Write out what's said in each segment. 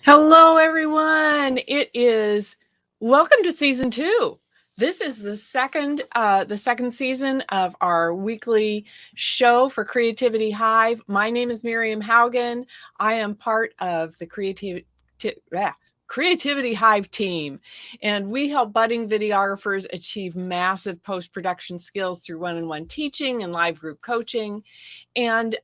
Hello, everyone. Welcome to season 2. This is the second season of our weekly show for Creativity-Hive. My name is Miriam Haugen. I am part of the Creativity-Hive team, and we help budding videographers achieve massive post-production skills through one-on-one teaching and live group coaching. And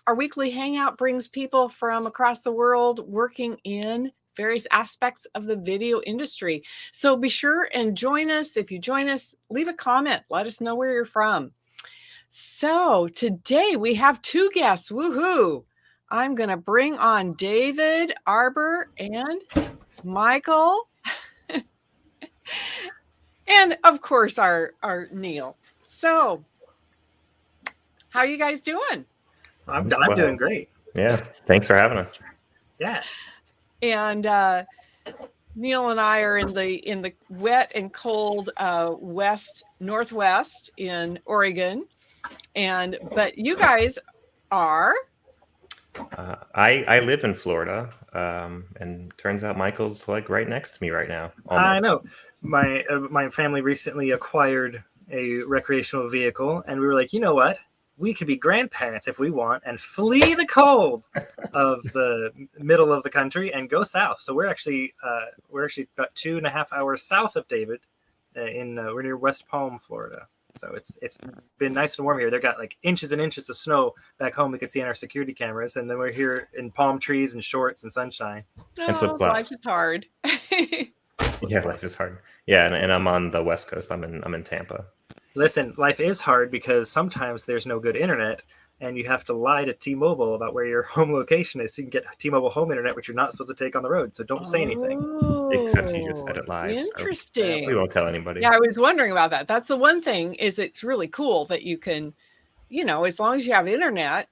our weekly hangout brings people from across the world working in various aspects of the video industry. So be sure and join us. If you join us, leave a comment. Let us know where you're from. So today we have 2 guests. Woohoo! I'm going to bring on David, Arbor, and Michael. And of course, our Neil. So how are you guys doing? I'm doing great. Yeah, thanks for having us. Yeah. And Neil and I are in the wet and cold northwest in Oregon, but you guys are. I live in Florida, and turns out Michael's like right next to me right now. Almost. I know. My family recently acquired a recreational vehicle, and we were like, you know what? We could be grandparents if we want and flee the cold of the middle of the country and go south. So we're actually about 2.5 hours south of David. We're near West Palm, Florida. So it's been nice and warm here. They've got like inches and inches of snow back home we could see on our security cameras, and then we're here in palm trees and shorts and sunshine. Oh, life is hard. Yeah, life is hard. Yeah, and I'm on the West Coast. I'm in Tampa. Listen, life is hard because sometimes there's no good internet, and you have to lie to T-Mobile about where your home location is so you can get T-Mobile home internet, which you're not supposed to take on the road. So don't say anything. Except you just said it live. Interesting. So we won't tell anybody. Yeah, I was wondering about that. That's the one thing is it's really cool that you can, as long as you have internet,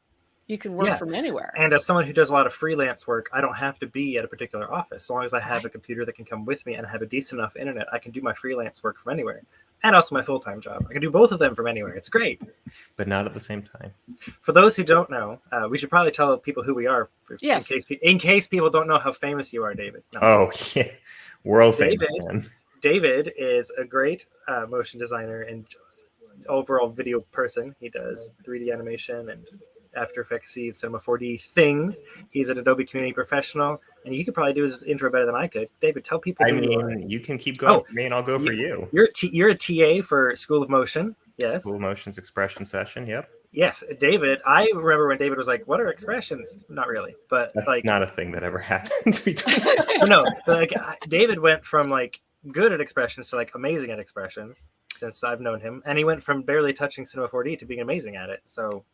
you can work from anywhere. And as someone who does a lot of freelance work, I don't have to be at a particular office. As long as I have a computer that can come with me and have a decent enough internet, I can do my freelance work from anywhere. And also my full-time job. I can do both of them from anywhere. It's great. But not at the same time. For those who don't know, we should probably tell people who we are in case people don't know how famous you are, David. No. Oh, yeah. World famous. David is a great motion designer and overall video person. He does 3D animation and After Effects, Cinema 4D things. He's an Adobe community professional, and you could probably do his intro better than I could. David, tell people. You can keep going for me, and I'll go for you. You're a TA for School of Motion. Yes. School of Motion's expression session. Yep. Yes, David. I remember when David was like, "What are expressions?" Not really, but that's not a thing that ever happened between. No, but David went from good at expressions to amazing at expressions since I've known him, and he went from barely touching Cinema 4D to being amazing at it. So.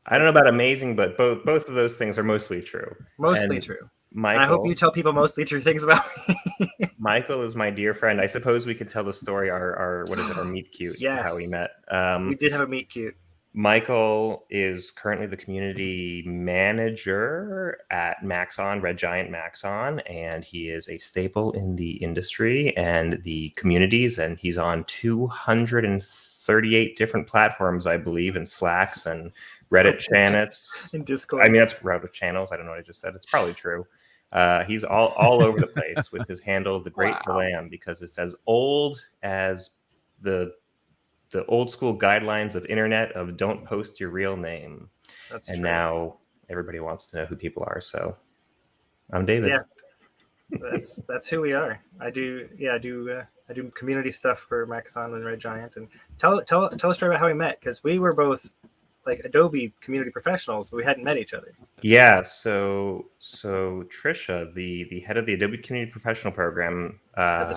I don't know about amazing, but both of those things are mostly true. Mostly true. Michael, I hope you tell people mostly true things about me. Michael is my dear friend. I suppose we could tell the story, our meet cute, yes. How we met. We did have a meet cute. Michael is currently the community manager at Maxon, Red Giant Maxon, and he is a staple in the industry and the communities, and he's on 238 different platforms, I believe, and Slacks and Reddit channels. In Discord. I mean, that's Reddit channels. I don't know what I just said. It's probably true. He's all over the place with his handle, The Great Zalam, because it's as old as the old school guidelines of internet of don't post your real name. That's and true. Now everybody wants to know who people are. So I'm David. Yeah, that's who we are. I do community stuff for Maxon and Red Giant. And tell a story about how we met, because we were both Adobe community professionals, but we hadn't met each other. Yeah, so Trisha, the head of the Adobe Community Professional Program at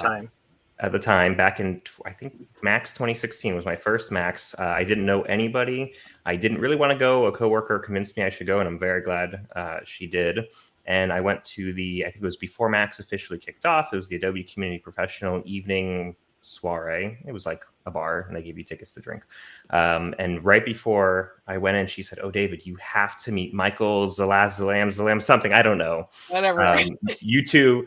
the time, back in I think Max 2016 was my first Max. I didn't know anybody. I didn't really want to go. A coworker convinced me I should go, and I'm very glad she did. And I went to I think it was before Max officially kicked off. It was the Adobe Community Professional evening soiree. It was like a bar, and they gave you tickets to drink. And right before I went in, she said, "Oh, David, you have to meet Michael Zalam, something. I don't know. Whatever. You two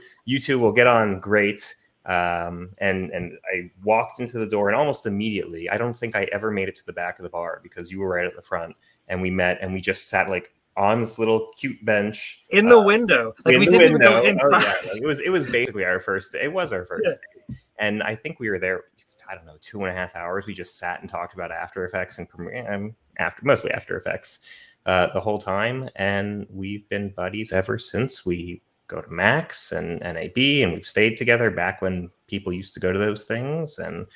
will get on great." And I walked into the door, and almost immediately, I don't think I ever made it to the back of the bar because you were right at the front, and we met, and we just sat on this little cute bench in the window. Like, in we the didn't even window. go inside. Oh, yeah. Like, it was basically our first. It was our first day, and I think we were there. I don't know, 2.5 hours. We just sat and talked about After Effects and Premiere, mostly After Effects, the whole time, and we've been buddies ever since. We go to Max and NAB, and we've stayed together back when people used to go to those things. And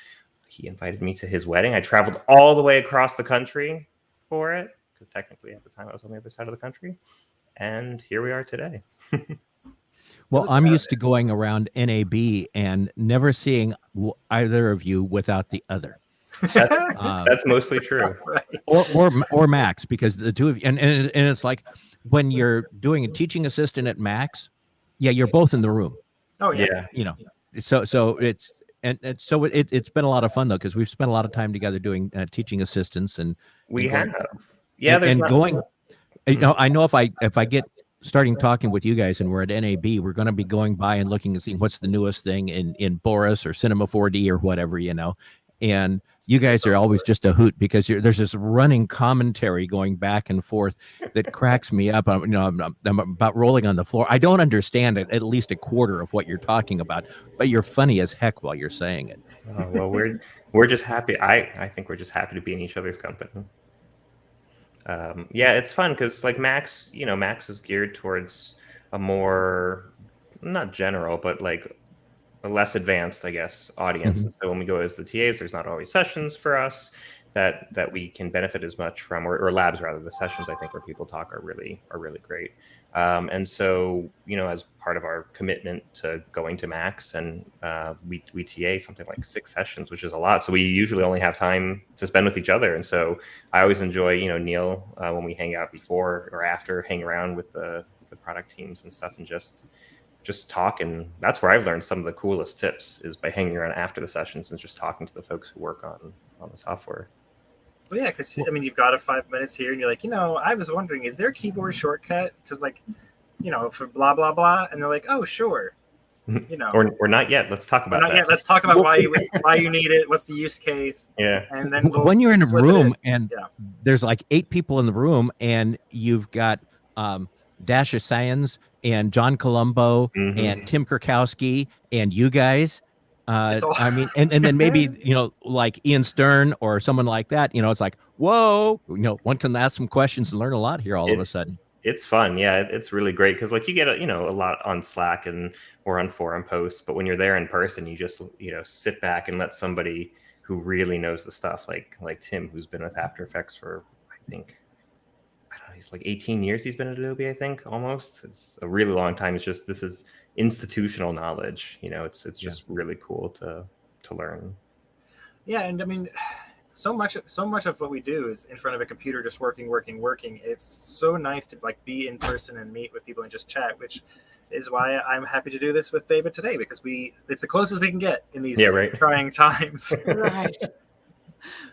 he invited me to his wedding. I traveled all the way across the country for it, because technically at the time I was on the other side of the country. And here we are today. Well, I'm used to going around NAB and never seeing either of you without the other. That's mostly true. Right. Or Max, because the two of you, and it's like when you're doing a teaching assistant at Max, yeah, you're both in the room. Oh yeah. You know, so it's it's been a lot of fun though, because we've spent a lot of time together doing teaching assistants, and We and have. Yeah, there's and not... going. You know, I know if I get starting talking with you guys and we're at NAB, we're going to be going by and looking and seeing what's the newest thing in Boris or Cinema 4D or whatever, you know. And you guys are always just a hoot, because there's this running commentary going back and forth that cracks me up. I'm about rolling on the floor. I don't understand at least a quarter of what you're talking about, but you're funny as heck while you're saying it. Oh, well, we're just happy. I think we're just happy to be in each other's company. Yeah, it's fun because like Max is geared towards a more, not general, but like a less advanced, I guess, audience. Mm-hmm. So when we go as the TAs, there's not always sessions for us that we can benefit as much from, or labs rather. The sessions I think where people talk are really great. And so, as part of our commitment to going to Max, and we TA something like 6 sessions, which is a lot. So we usually only have time to spend with each other. And so I always enjoy, Neil, when we hang out before or after, hang around with the product teams and stuff, and just talk. And that's where I've learned some of the coolest tips, is by hanging around after the sessions and just talking to the folks who work on the software. Well, yeah, because you've got a 5 minutes here, and you're like, I was wondering, is there a keyboard shortcut? Because for blah blah blah, and they're like, oh sure, or not yet. Let's talk about that. Not yet. Let's talk about why you need it. What's the use case? Yeah. And then when you're in a room and there's like 8 people in the room, and you've got Dasha Sayans and John Colombo and Tim Kurkowski and you guys. I mean, and then maybe, like Ian Stern or someone like that, it's like, whoa, one can ask some questions and learn a lot here all of a sudden. It's fun. Yeah, it's really great because like you get a lot on Slack or on forum posts, but when you're there in person, you just, sit back and let somebody who really knows the stuff, like Tim, who's been with After Effects for, I don't know, he's like 18 years he's been at Adobe, I think, almost. It's a really long time. It's just, this is institutional knowledge, it's just really cool to learn. Yeah, and I mean, so much of what we do is in front of a computer, just working. It's so nice to like be in person and meet with people and just chat, which is why I'm happy to do this with David today, because it's the closest we can get in these trying times.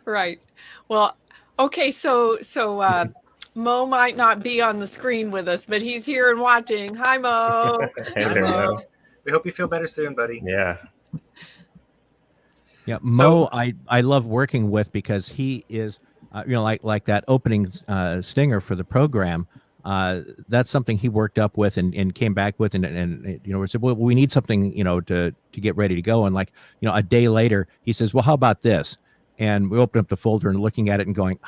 Right. Well, okay, so Mo might not be on the screen with us, but he's here and watching. Hi, Mo. Hey there, Mo. We hope you feel better soon, buddy. Yeah. Yeah, Mo, I love working with, because he is, like that opening stinger for the program. That's something he worked up with and came back with, and we said, well, we need something, to get ready to go. And a day later, he says, well, how about this? And we opened up the folder and looking at it and going,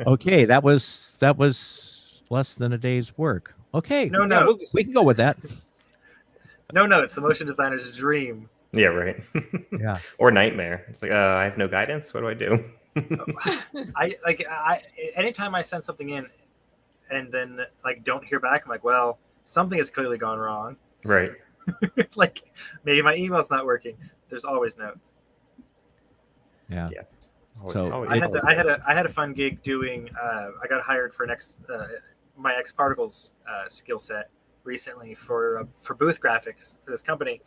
okay, that was less than a day's work. Okay, no notes. We can go with that. No notes. The motion designer's dream. Yeah, right. Yeah. Or nightmare. It's like, I have no guidance. What do I do? I anytime I send something in and then don't hear back, I'm like, well, something has clearly gone wrong. Right. Like maybe my email's not working. There's always notes. Yeah. So I had a fun gig doing. I got hired for my X Particles skill set recently for booth graphics for this company,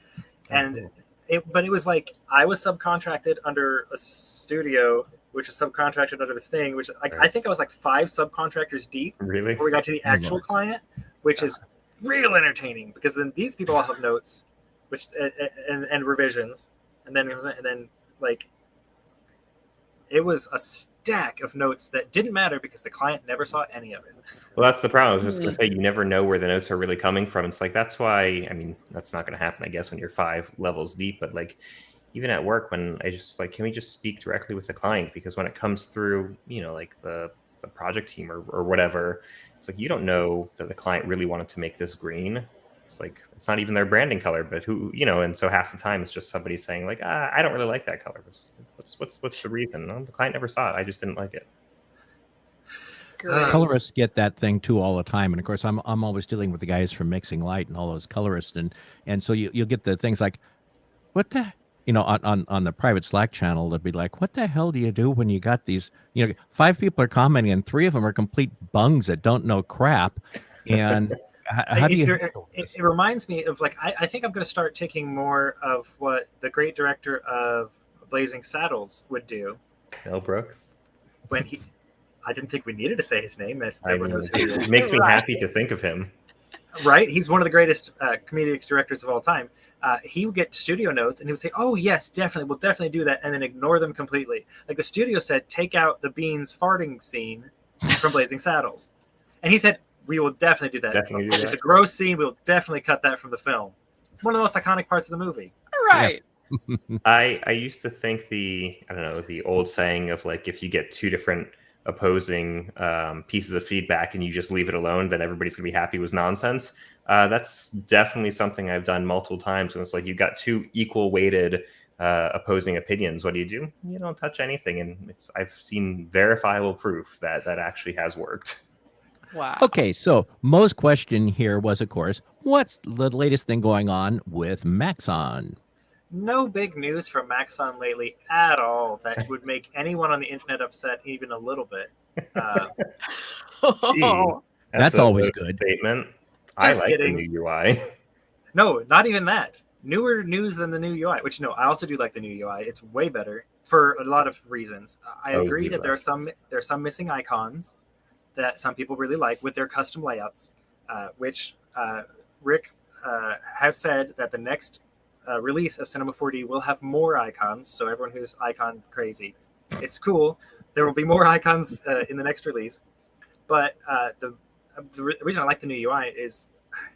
and it was like I was subcontracted under a studio, which is subcontracted under this thing, which I think I was like 5 subcontractors deep. Really? Before we got to the actual client, which is real entertaining, because then these people all have notes, which and revisions, and then like. It was stack of notes that didn't matter because the client never saw any of it. Well, that's the problem. I was just going to say, you never know where the notes are really coming from. It's like, that's why, I mean, that's not going to happen, I guess, when you're 5 levels deep. But like, even at work, when I just like, can we just speak directly with the client? Because when it comes through, you know, like the project team or whatever, it's like, you don't know that the client really wanted to make this green. It's like, it's not even their branding color, but who, you know, and so half the time it's just somebody saying like, I don't really like that color. What's the reason? No, the client never saw it. I just didn't like it. Colorists get that thing too all the time, and of course I'm always dealing with the guys from Mixing Light and all those colorists, and so you'll get the things like, what the, you know, on the private Slack channel, they'll be like, what the hell do you do when you got these, you know, 5 people are commenting and 3 of them are complete bungs that don't know crap, and how do you it reminds me of like, I think I'm going to start taking more of what the great director of Blazing Saddles would do. Mel Brooks, when I didn't think we needed to say his name. Everyone knows who he is. It makes me happy to think of him. Right? He's one of the greatest comedic directors of all time. He would get studio notes and he would say, oh, yes, definitely. We'll definitely do that. And then ignore them completely. Like the studio said, take out the Beans farting scene from Blazing Saddles. And he said, we will definitely do that. Definitely do that. It's a gross scene. We'll definitely cut that from the film. It's one of the most iconic parts of the movie. Right. Yeah. I used to think the old saying of like, if you get 2 different opposing pieces of feedback and you just leave it alone, then everybody's gonna be happy was nonsense. That's definitely something I've done multiple times. And it's like, you've got 2 equal weighted opposing opinions. What do? You don't touch anything. And I've seen verifiable proof that actually has worked. Wow. Okay, so Mo's question here was, of course, what's the latest thing going on with Maxon? No big news from Maxon lately at all that would make anyone on the internet upset even a little bit. That's always good. Statement. I like the new UI. No, not even that. Newer news than the new UI, which no, I also do like the new UI. It's way better for a lot of reasons. I agree that there are some missing icons that some people really like with their custom layouts, which Rick has said that the next release of Cinema 4D will have more icons. So everyone who's icon crazy, it's cool. There will be more icons in the next release. But the reason I like the new UI is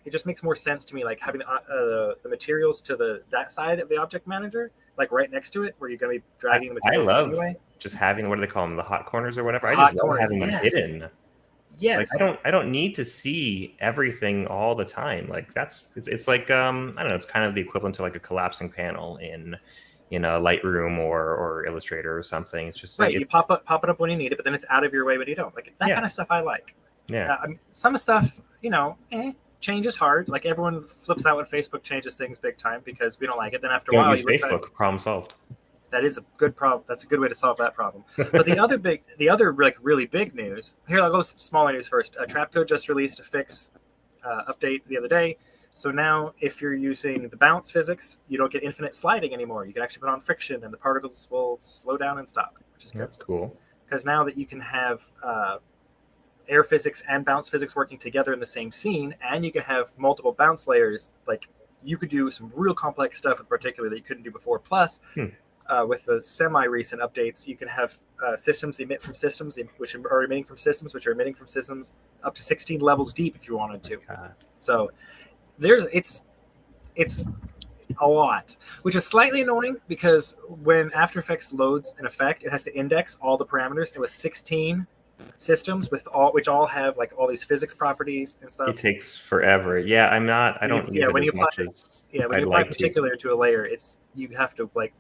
it just makes more sense to me, like having the materials to that side of the object manager, like right next to it, where you're going to be dragging the materials. I love just having, what do they call them, the hot corners or whatever. I just love having them hidden. Yes. Like I don't need to see everything all the time. Like it's like I don't know, it's kind of the equivalent to like a collapsing panel in a Lightroom or Illustrator or something. It's just right. Like you pop it up when you need it, but then it's out of your way when you don't. Like that kind of stuff I like. Yeah. Some of stuff, change is hard. Like everyone flips out when Facebook changes things big time because we don't like it. Then after a while, use Facebook. Problem solved. That is a good problem. That's a good way to solve that problem. But the other like really big news here. I'll go smaller news first. Trapcode just released a fix update the other day. So now, if you're using the bounce physics, you don't get infinite sliding anymore. You can actually put on friction, and the particles will slow down and stop, which is good. That's cool. Because now that you can have air physics and bounce physics working together in the same scene, and you can have multiple bounce layers, like you could do some real complex stuff with particular that you couldn't do before. Plus. With the semi-recent updates, you can have systems emit from systems, which are emitting from systems, which are emitting from systems up to 16 levels deep if you wanted to. So it's a lot, which is slightly annoying because when After Effects loads an effect, it has to index all the parameters. And with 16 systems which all have like all these physics properties and stuff, it takes forever. Yeah, I don't need when you apply when you apply particular to a layer, you have to like.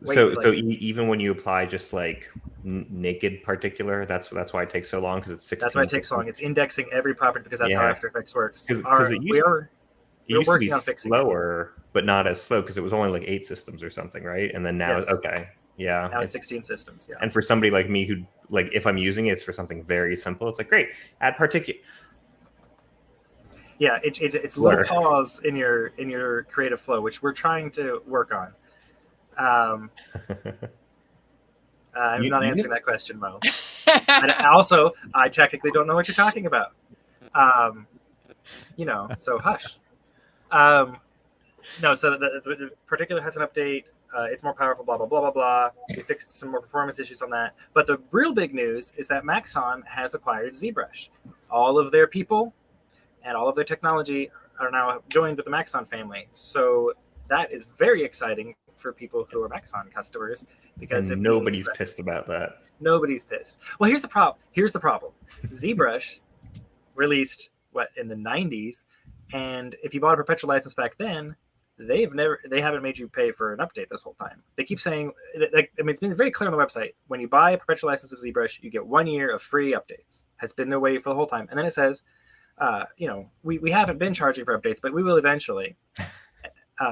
So even when you apply just like naked particular, that's why it takes so long, because it's 16. That's why it takes so long. It's indexing every property because that's how After Effects works. Because it used to be slower, but not as slow, because it was only like 8 systems or something, right? And then now, now it's 16 systems. Yeah. And for somebody like me who, like, if I'm using it, it's for something very simple. It's like, great, add particular. Yeah, it's a little pause in your creative flow, which we're trying to work on. I'm not answering that question, Mo. And also, I technically don't know what you're talking about. So hush. No, so the particular has an update. It's more powerful, blah, blah, blah, blah, blah. We fixed some more performance issues on that. But the real big news is that Maxon has acquired ZBrush. All of their people and all of their technology are now joined with the Maxon family. So that is very exciting for people who are Maxon customers, because nobody's pissed about that. Nobody's pissed. Well, here's the problem. ZBrush released in the 90s, and if you bought a perpetual license back then, they haven't made you pay for an update this whole time. They keep saying, it's been very clear on the website, when you buy a perpetual license of ZBrush, you get 1 year of free updates. Has been their way for the whole time. And then it says, we haven't been charging for updates, but we will eventually.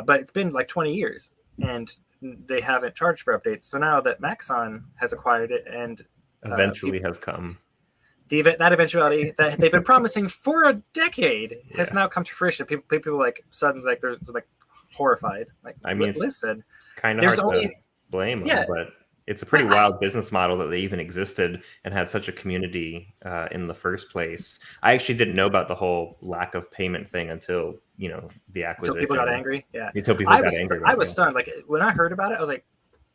But it's been like 20 years, and they haven't charged for updates. So now that Maxon has acquired it, and eventually has come. That eventuality that they've been promising for a decade has now come to fruition. People like suddenly they're like horrified. Like, I mean, listen, kind of hard to blame them, but it's a pretty wild business model that they even existed and had such a community in the first place. I actually didn't know about the whole lack of payment thing until the acquisition. Until people got angry. Yeah. Until people got angry. I was stunned. Like when I heard about it, I was like,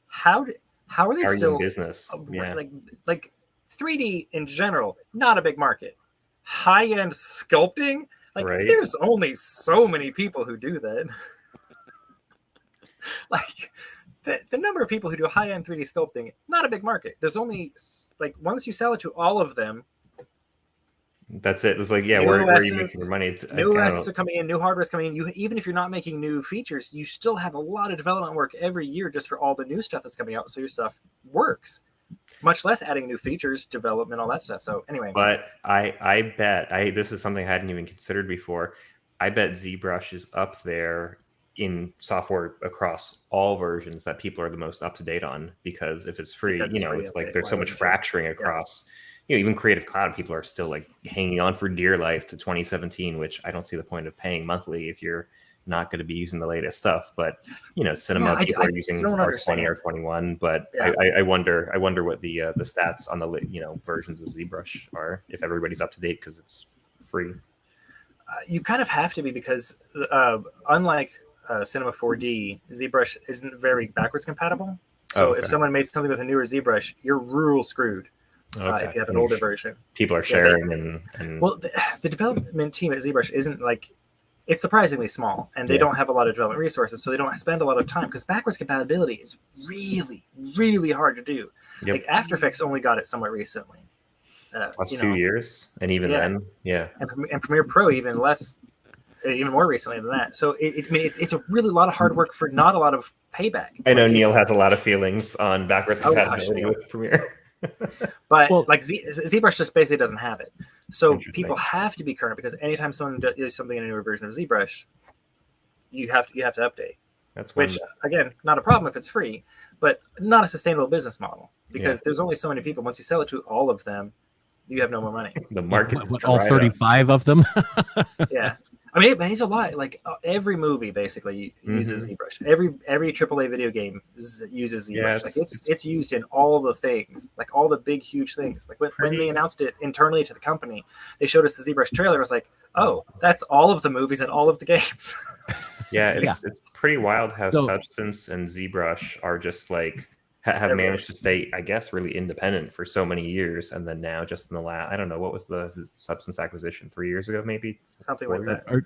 how are they still in business? Yeah. Like 3D in general, not a big market. High-end sculpting, there's only so many people who do that. Like the number of people who do high-end 3D sculpting, not a big market. There's only once you sell it to all of them, that's it. It's like, where are you making your money? New OSs are coming in, new hardware is coming in. Even if you're not making new features, you still have a lot of development work every year just for all the new stuff that's coming out, so your stuff works. Much less adding new features, development, all that stuff. So anyway. But I bet, this is something I hadn't even considered before. I bet ZBrush is up there in software across all versions that people are the most up to date on, because if it's free, it's like there's so much fracturing across. Even Creative Cloud, people are still like hanging on for dear life to 2017, which I don't see the point of paying monthly if you're not going to be using the latest stuff. But Cinema people are using R20 or 21. But I wonder what the stats on the versions of ZBrush are, if everybody's up to date, because it's free. You kind of have to be, because unlike Cinema 4D, ZBrush isn't very backwards compatible. So if someone made something with a newer ZBrush, you're real screwed. If you have an older version, people are sharing and well, the development team at ZBrush isn't it's surprisingly small, and they don't have a lot of development resources, so they don't spend a lot of time, because backwards compatibility is really, really hard to do. Yep. Like After Effects only got it somewhat recently. Last few years, and even then, and Premiere Pro even more recently than that. So it's a really lot of hard work for not a lot of payback. I know Neil has a lot of feelings on backwards compatibility with Premiere. But ZBrush just basically doesn't have it. So people have to be current, because anytime someone does something in a newer version of ZBrush, you have to update. Which again, not a problem if it's free, but not a sustainable business model, because there's only so many people. Once you sell it to all of them, you have no more money. The market's all 35 of them. Yeah. I mean, it's a lot. Like every movie basically uses ZBrush. Every AAA video game uses ZBrush. It's used in all the things, like all the big, huge things. Like when they announced it internally to the company, they showed us the ZBrush trailer. I was like, oh, that's all of the movies and all of the games. It's pretty wild how Substance and ZBrush are just have managed to stay, I guess, really independent for so many years, and then now just in the last, I don't know, what was the Substance acquisition, 3 years ago, maybe? Something like that.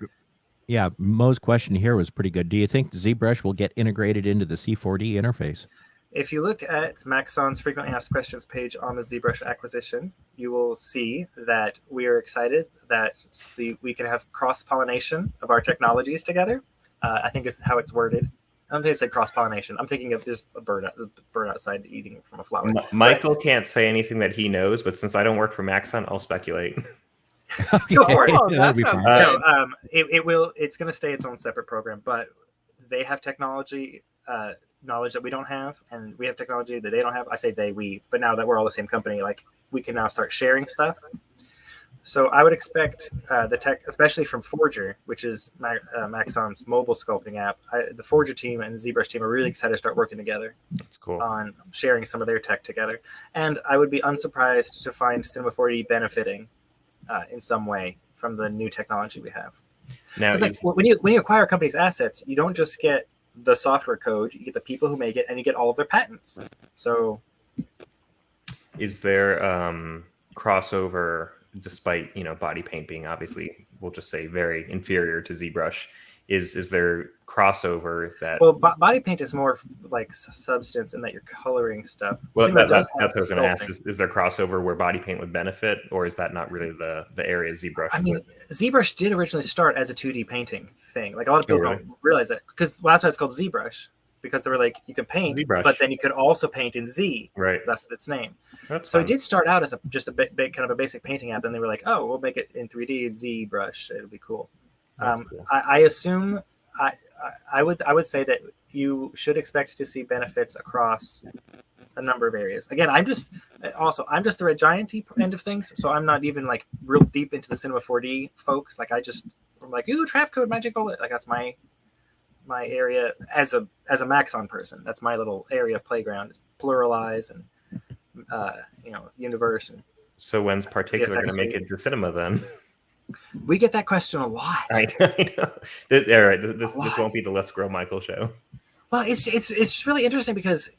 Yeah, Mo's question here was pretty good. Do you think the ZBrush will get integrated into the C4D interface? If you look at Maxon's frequently asked questions page on the ZBrush acquisition, you will see that we are excited that we can have cross-pollination of our technologies together. I think is how it's worded. I don't think it's like cross-pollination. I'm thinking of just a bird outside eating from a flower. Michael can't say anything that he knows, but since I don't work for Maxon, I'll speculate. Go for it. That's It's going to stay its own separate program, but they have technology knowledge that we don't have, and we have technology that they don't have. I say we, but now that we're all the same company, we can now start sharing stuff. So I would expect the tech, especially from Forger, which is Maxon's mobile sculpting app. The Forger team and the ZBrush team are really excited to start working together. That's cool. On sharing some of their tech together. And I would be unsurprised to find Cinema 4D benefiting in some way from the new technology we have. Now, when you acquire a company's assets, you don't just get the software code, you get the people who make it, and you get all of their patents. So, is there crossover, despite body paint being obviously, we'll just say, very inferior to ZBrush? Is there crossover that? Well, body paint is more like substance, in that you're coloring stuff. Well, that's what I was going to ask. Is there crossover where body paint would benefit, or is that not really the area ZBrush? I mean, ZBrush did originally start as a 2D painting thing. Like, a lot of people don't realize that, because that's why it's called ZBrush, because they were like, you can paint, ZBrush, but then you could also paint in Z. Right. That's its name. That's so fun. It did start out as just a big kind of a basic painting app, and they were like, oh, we'll make it in 3D, ZBrush. It'll be cool. Cool. I assume I would say that you should expect to see benefits across a number of areas. Again, I'm just the red giant end of things, so I'm not even like real deep into the Cinema 4D folks. Like, I'm like, ooh, trap code, magic bullet. Like, that's my area as a Maxon person. That's my little area of playground, is pluralize and universe. And so when's Particular going to make it to cinema then? We get that question a lot. I know. All right, this won't be the Let's Grow Michael show. Well, it's really interesting because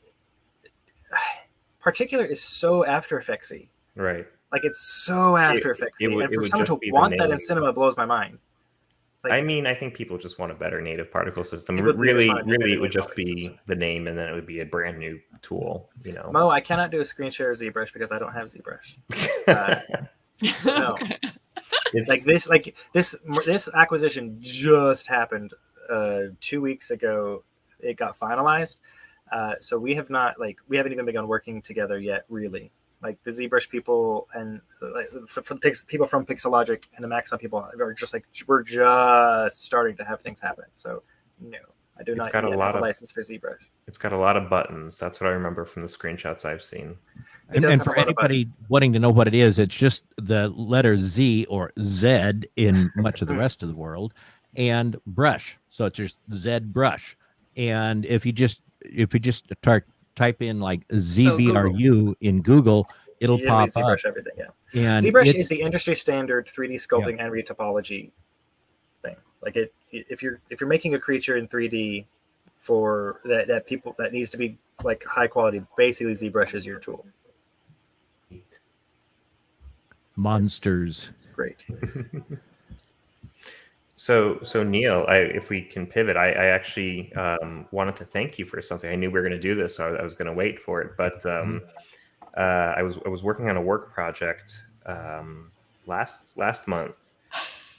Particular is so After Effectsy. Right. Like, it's so After Effectsy. And for someone to want that in cinema blows my mind. Like, I mean, I think people just want a better native particle system. Really, it would just be the name, and then it would be a brand new tool. Mo, I cannot do a screen share of ZBrush because I don't have ZBrush. So no. This acquisition just happened 2 weeks ago. It got finalized, so we haven't even begun working together yet, really. Like, the ZBrush people and people from Pixelogic and the Maxon people are just like, we're just starting to have things happen. So no, I do not yet have a license for ZBrush. It's got a lot of buttons. That's what I remember from the screenshots I've seen. And for anybody wanting to know what it is, it's just the letter Z or Z in much of the rest of the world, and brush. So it's just ZBrush. And if you just type in like ZBRU in Google, it'll pop up. ZBrush everything, yeah. And ZBrush is the industry standard 3D sculpting and retopology thing. Like, if you're making a creature in 3D for that needs to be like high quality, basically ZBrush is your tool. Monsters. Great. So Neil, if we can pivot, I actually wanted to thank you for something. I knew we were going to do this, so I was going to wait for it. But I was working on a work project last month,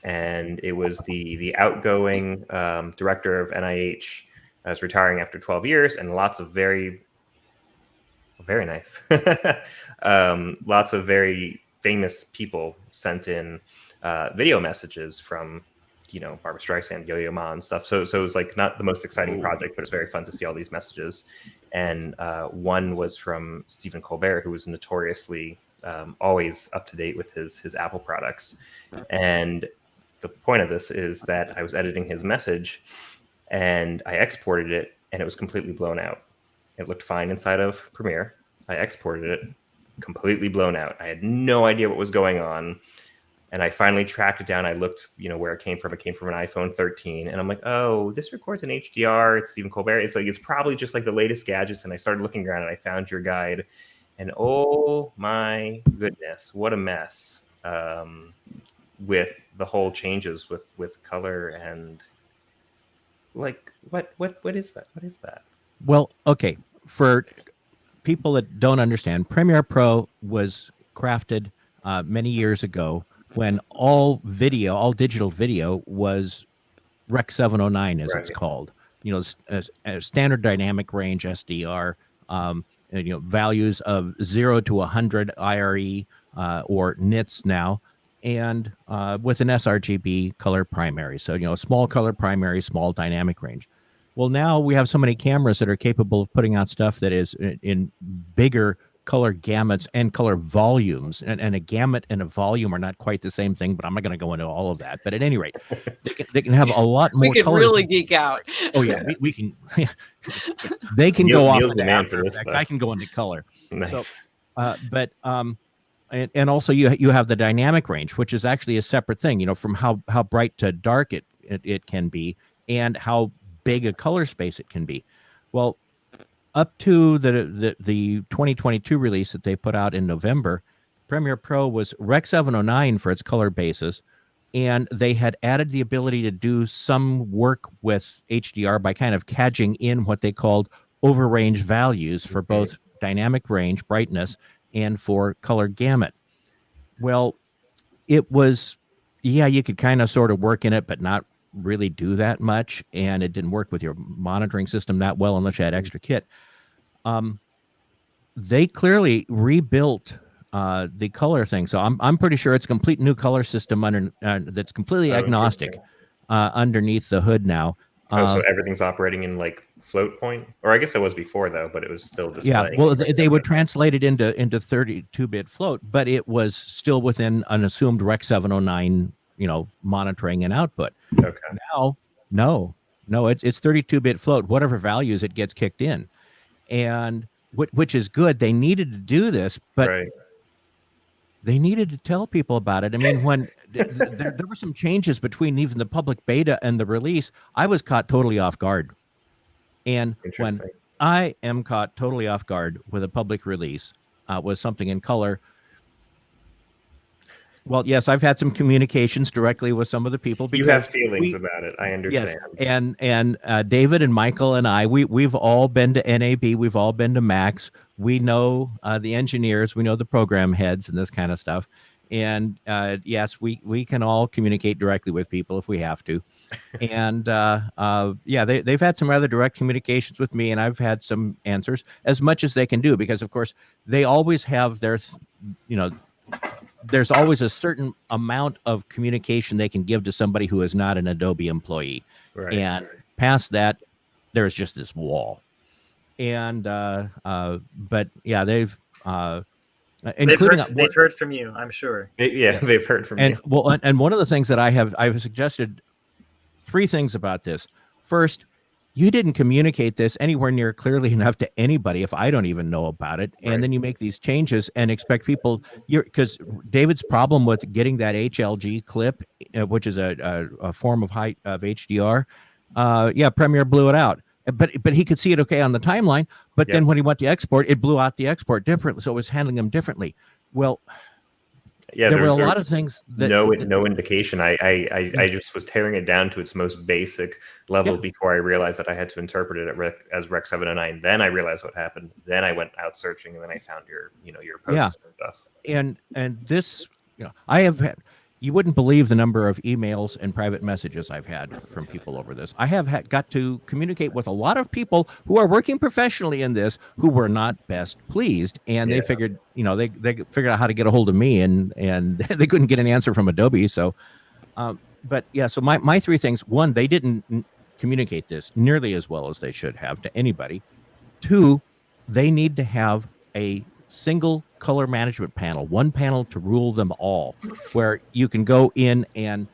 and it was the outgoing director of NIH is retiring after 12 years, and lots of very nice, lots of very famous people sent in video messages from Barbra Streisand, Yo-Yo Ma, and stuff. So it was like not the most exciting project, but it's very fun to see all these messages. And one was from Stephen Colbert, who was notoriously always up to date with his Apple products. And the point of this is that I was editing his message, and I exported it, and it was completely blown out. It looked fine inside of Premiere. I exported it, completely blown out. I had no idea what was going on. And I finally tracked it down. I looked, where it came from. It came from an iPhone 13. And I'm like, oh, this records in HDR. It's Stephen Colbert. It's probably just like the latest gadgets. And I started looking around, and I found your guide. And oh my goodness, what a mess with the whole changes with color and like what is that? What is that? Well, okay. For people that don't understand, Premiere Pro was crafted many years ago, when all digital video was Rec 709, as it's called. A standard dynamic range SDR, values of 0 to 100 IRE or nits now, and with an sRGB color primary. So, small color primary, small dynamic range. Well, now we have so many cameras that are capable of putting out stuff that is in bigger color gamuts and color volumes, and a gamut and a volume are not quite the same thing, but I'm not going to go into all of that. But at any rate, they can have a lot more. We could colors. really geek out. Oh yeah, we can. They can go off into After Effects. I can go into color. Nice. So, and also you have the dynamic range, which is actually a separate thing. From how bright to dark it can be, and how big a color space it can be. Well, up to the 2022 release that they put out in November, Premiere Pro was Rec 709 for its color basis, and they had added the ability to do some work with HDR by kind of cadging in what they called overrange values for both dynamic range, brightness, and for color gamut. Well, it was, yeah, you could kind of sort of work in it, but not really do that much, and it didn't work with your monitoring system that well unless you had extra kit. They clearly rebuilt the color thing, so I'm pretty sure it's a complete new color system under that's completely agnostic underneath the hood now. So everything's operating in like float point, or I guess it was before though, but it was still displaying. Yeah, well, they would translate it into 32-bit float, but it was still within an assumed Rec 709, monitoring and output. Okay. Now, no, it's 32-bit float, whatever values it gets kicked in, and which is good. They needed to do this, but they needed to tell people about it. I mean, when there were some changes between even the public beta and the release, I was caught totally off guard. And when I am caught totally off guard with a public release with something in color, well, yes, I've had some communications directly with some of the people. You have feelings about it. I understand. Yes, and David and Michael and I, we've all been to NAB. We've all been to Max. We know the engineers. We know the program heads and this kind of stuff. And yes, we can all communicate directly with people if we have to. And yeah, they've had some rather direct communications with me, and I've had some answers as much as they can do, because of course they always have their, there's always a certain amount of communication they can give to somebody who is not an Adobe employee. Right. And past that, there's just this wall. And but yeah, they've heard from you, I'm sure. They've heard from you. And well, and one of the things that I've suggested 3 things about this. First, you didn't communicate this anywhere near clearly enough to anybody if I don't even know about it. And then you make these changes and expect people, because David's problem with getting that HLG clip, which is a form of height of HDR, Premiere blew it out. But he could see it okay on the timeline. But then when he went to export, it blew out the export differently. So it was handling them differently. Well, there were a lot of things that no indication. I just was tearing it down to its most basic level before I realized that I had to interpret it as Rec 709. Then I realized what happened. Then I went out searching, and then I found your posts and stuff. And this, I have had. You wouldn't believe the number of emails and private messages I've had from people over this. I have got to communicate with a lot of people who are working professionally in this who were not best pleased, and they figured, they figured out how to get a hold of me, and they couldn't get an answer from Adobe. So, but yeah, so my 3 things: 1, they didn't communicate this nearly as well as they should have to anybody. 2, they need to have a single color management panel, one panel to rule them all, where you can go in and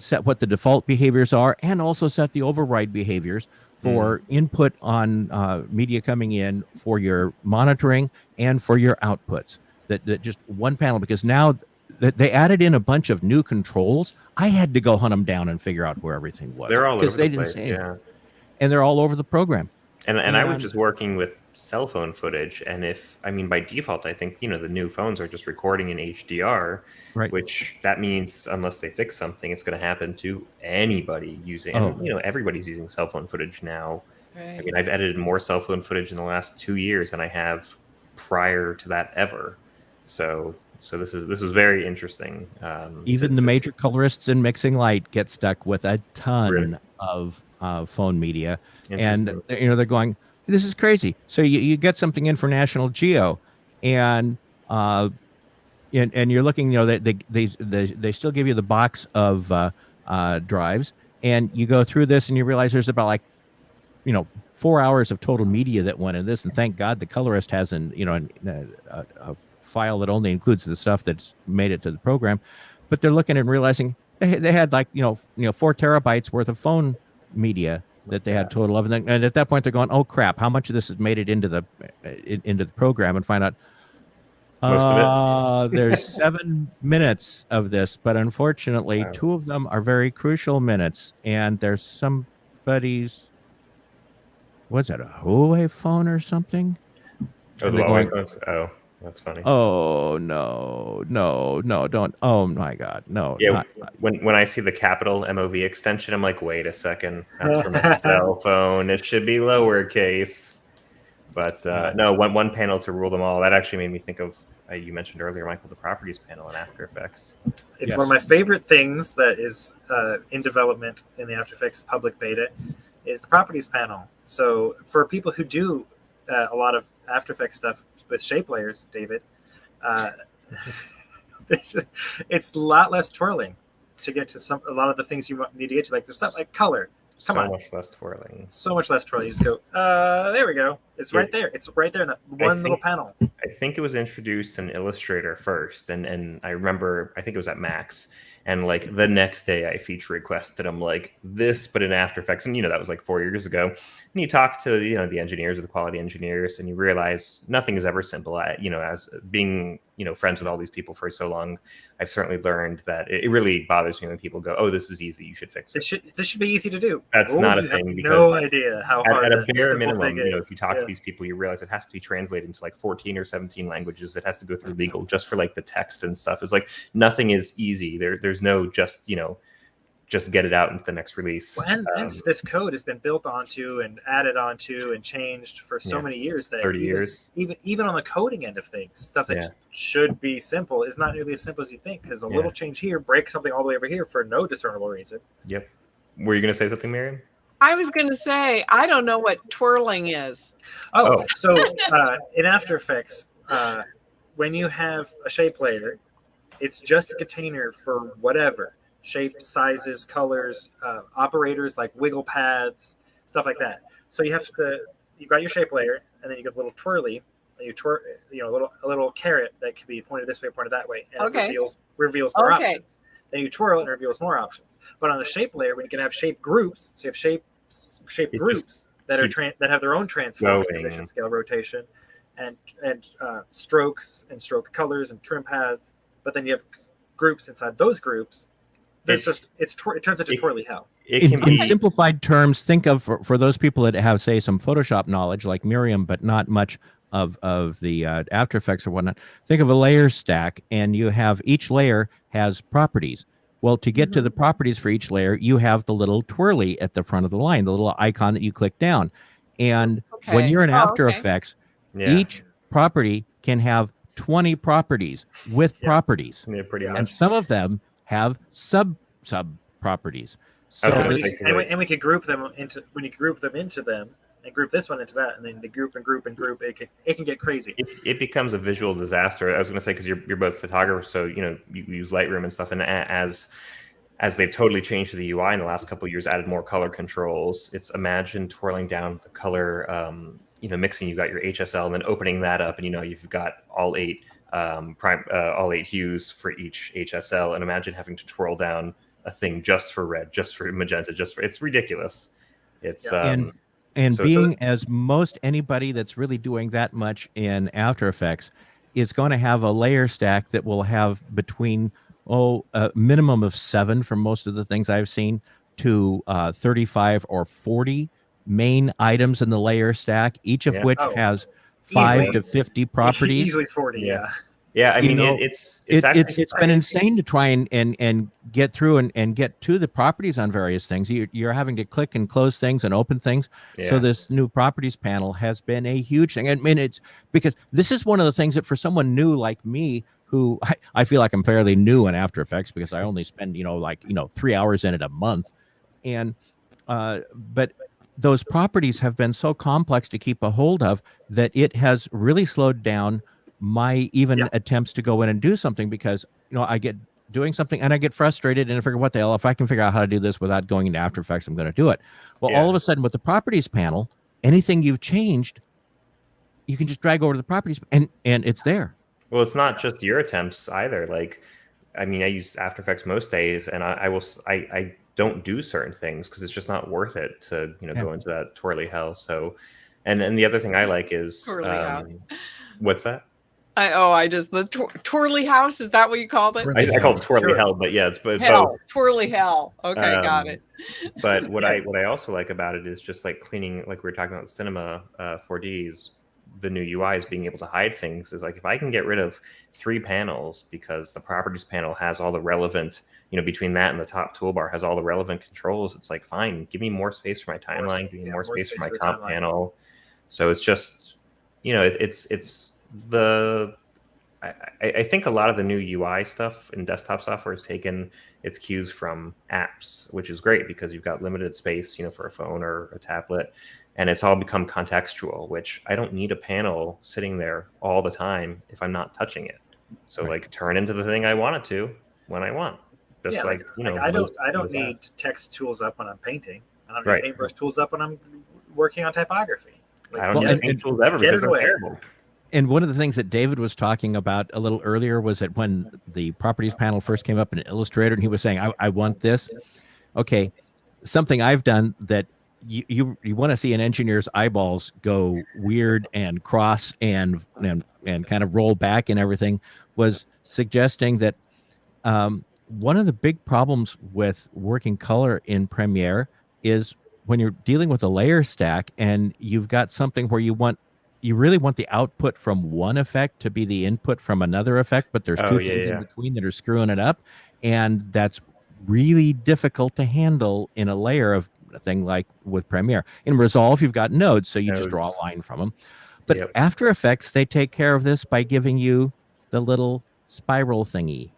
set what the default behaviors are, and also set the override behaviors for input on media coming in, for your monitoring, and for your outputs. That just one panel, because now that they added in a bunch of new controls, I had to go hunt them down and figure out where everything was. They're all over the place, and they're all over the program. And I was just working with cell phone footage, and by default, I think, the new phones are just recording in HDR, which that means unless they fix something, it's going to happen to anybody using, everybody's using cell phone footage now. Right. I mean, I've edited more cell phone footage in the last 2 years than I have prior to that ever. So this is very interesting. Even the major colorists in Mixing Light get stuck with a ton of phone media, and they're going, this is crazy. So you get something in for National Geo, and you're looking, they still give you the box of drives, and you go through this and you realize there's about 4 hours of total media that went in this, and thank God the colorist has a file that only includes the stuff that's made it to the program. But they're looking and realizing they had 4 terabytes worth of phone media that they had total of, and at that point they're going, oh crap, how much of this has made it into the program, and find out most of it. There's 7 minutes of this, but unfortunately 2 of them are very crucial minutes, and there's somebody's what's that, a Huawei phone or something? Oh, And the they're Huawei going, phones? Oh, that's funny. oh no, don't. Oh my God, no, Yeah, not. when I see the capital MOV extension, I'm like, wait a second, that's for my cell phone. It should be lowercase. But no, one panel to rule them all. That actually made me think of you mentioned earlier, Michael, the properties panel in After Effects. It's Yes. one of my favorite things that is in development in the After Effects public beta is the properties panel. So for people who do a lot of After Effects stuff with shape layers, David, it's a lot less twirling to get to a lot of the things you need to get to, like the stuff like color. Come on. Much less twirling. So much less twirling. You just go, there we go. It's right there. It's right there in that little panel. I think it was introduced in Illustrator first, and I remember, I think it was at Max, and like the next day I feature requested, I'm like, this, but in After Effects, and that was like 4 years ago. And you talk to the engineers or the quality engineers, and you realize nothing is ever simple. As being friends with all these people for so long, I've certainly learned that it really bothers me when people go, oh, this is easy, you should fix it. This should be easy to do. That's not a thing. Because no idea how hard at a bare minimum, is. if you talk to these people, you realize it has to be translated into like 14 or 17 languages. It has to go through legal just for like the text and stuff. It's like nothing is easy. There's no just get it out into the next release. Well, and this code has been built onto and added onto and changed for so many years that 30 years. Even on the coding end of things, stuff that should be simple is not nearly as simple as you think, because a little change here breaks something all the way over here for no discernible reason. Yep. Were you going to say something, Miriam? I was going to say, I don't know what twirling is. So in After Effects, when you have a shape layer, it's just a container for whatever. Shapes, sizes, colors, operators like wiggle paths, stuff like that. So you've got your shape layer, and then you get a little twirly, and a little caret that can be pointed this way, pointed that way, and it reveals more options. Then you twirl and it reveals more options. But on the shape layer, when you can have shape groups, so you have shape groups that have their own transforms, position, scale, rotation, and strokes and stroke colors and trim paths. But then you have groups inside those groups. It turns into twirly hell. In simplified terms, think of for those people that have, say, some Photoshop knowledge like Miriam, but not much of the After Effects or whatnot. Think of a layer stack, and you have each layer has properties. Well, to get to the properties for each layer, you have the little twirly at the front of the line, the little icon that you click down. And when you're in After Effects, each property can have 20 properties with properties. Yeah, pretty much. And some of them have sub properties. So and we could group them into them and group this one into that, and then they group. It can get crazy. It becomes a visual disaster. I was going to say, because you're both photographers, so you use Lightroom and stuff, and as they've totally changed the UI in the last couple of years, added more color controls. It's imagine twirling down the color, mixing. You've got your HSL, and then opening that up, and you've got all eight hues for each HSL, and imagine having to twirl down a thing just for red, just for magenta, it's ridiculous. It's as most anybody that's really doing that much in After Effects is going to have a layer stack that will have between a minimum of 7 from most of the things I've seen to 35 or 40 main items in the layer stack, each of which has 5 to 50 properties. Easily 40, Yeah, I mean, it's been insane to try and get through and get to the properties on various things. You're having to click and close things and open things. Yeah. So this new properties panel has been a huge thing. I mean, it's because this is one of the things that for someone new like me, who I feel like I'm fairly new in After Effects because I only spend 3 hours in it a month, and but those properties have been so complex to keep a hold of that it has really slowed down my attempts to go in and do something, because I get doing something and I get frustrated and I figure, what the hell, if I can figure out how to do this without going into After Effects, I'm going to do it. Well, all of a sudden with the properties panel, anything you've changed, you can just drag over to the properties and it's there. Well, it's not just your attempts either. Like, I mean, I use After Effects most days, and I don't do certain things because it's just not worth it to go into that twirly hell. So, and the other thing I like is what's that? I just the twirly house, is that what you called it? I call it twirly Sure. hell, but yeah, it's both. Hell, twirly hell. Okay, got it. But what Yeah. I also like about it is just like cleaning, like we were talking about cinema 4Ds, the new UIs being able to hide things is like if I can get rid of 3 panels because the properties panel has all the relevant, between that and the top toolbar has all the relevant controls, it's like fine, give me more space for my timeline, give me more space for my comp panel. So it's just, it's the I think a lot of the new UI stuff in desktop software has taken its cues from apps, which is great because you've got limited space, for a phone or a tablet, and it's all become contextual, which I don't need a panel sitting there all the time if I'm not touching it. So like turn into the thing I want it to when I want. Just I don't need text tools up when I'm painting. I don't need Right. paintbrush tools up when I'm working on typography. I don't need paint tools ever because they're terrible. And one of the things that David was talking about a little earlier was that when the properties panel first came up in Illustrator and he was saying, I want this. Okay, something I've done that you want to see an engineer's eyeballs go weird and cross and kind of roll back and everything was suggesting that one of the big problems with working color in Premiere is when you're dealing with a layer stack and you've got something where you really want the output from one effect to be the input from another effect, but there's two things in between that are screwing it up. And that's really difficult to handle in a layer of a thing like with Premiere. In Resolve, you've got nodes, so you just draw a line from them. But After Effects, they take care of this by giving you the little spiral thingy.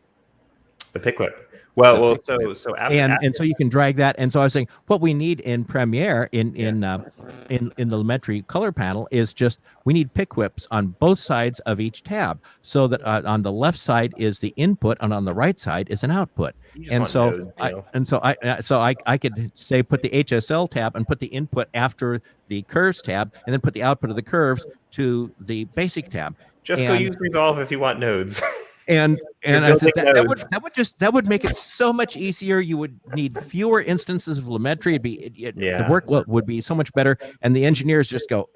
The pick whip. Well, so and so you can drag that. And so I was saying, what we need in Premiere in the Lumetri color panel is just we need pick whips on both sides of each tab, so that on the left side is the input and on the right side is an output. And so I could say put the HSL tab and put the input after the curves tab, and then put the output of the curves to the basic tab. Go use Resolve if you want nodes. And I said that would make it so much easier. You would need fewer instances of Lumetri. The work would be so much better, and the engineers just go.